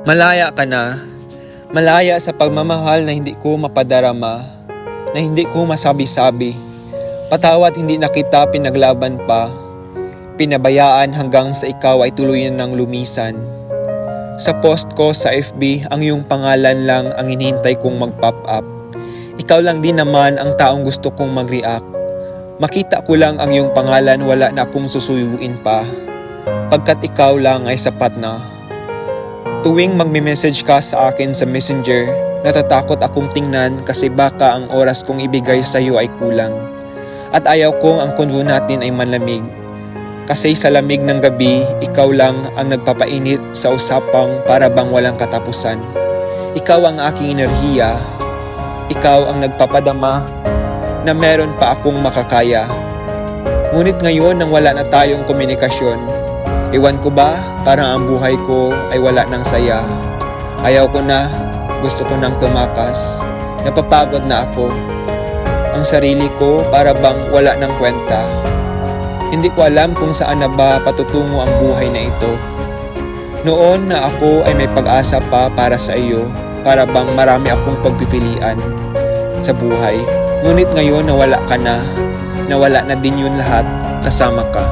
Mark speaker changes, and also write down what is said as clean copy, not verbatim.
Speaker 1: Malaya ka na. Malaya sa pagmamahal na hindi ko mapadarama, na hindi ko masabi-sabi. Patawat hindi na kita pinaglaban pa, pinabayaan hanggang sa ikaw ay tuluyan ng lumisan. Sa post ko sa FB, ang iyong pangalan lang ang hinihintay kong mag-pop up. Ikaw lang din naman ang taong gusto kong mag-react. Makita ko lang ang iyong pangalan, wala na akong susuyuin pa. Pagkat ikaw lang ay sapat na. Tuwing magme-message ka sa akin sa Messenger, natatakot akong tingnan kasi baka ang oras kong ibigay sa iyo ay kulang. At ayaw kong ang convo natin ay manlamig. Kasi sa lamig ng gabi, ikaw lang ang nagpapainit sa usapang para bang walang katapusan. Ikaw ang aking enerhiya. Ikaw ang nagpapadama na meron pa akong makakaya. Ngunit ngayon nang wala na tayong komunikasyon, ewan ko ba, parang ang buhay ko ay wala ng saya. Ayaw ko na, gusto ko nang tumakas. Napapagod na ako. Ang sarili ko para bang wala ng kwenta. Hindi ko alam kung saan na ba patutungo ang buhay na ito. Noon na ako ay may pag-asa pa para sa iyo, para bang marami akong pagpipilian sa buhay. Ngunit ngayon nawala ka na, nawala na din yun lahat, kasama ka.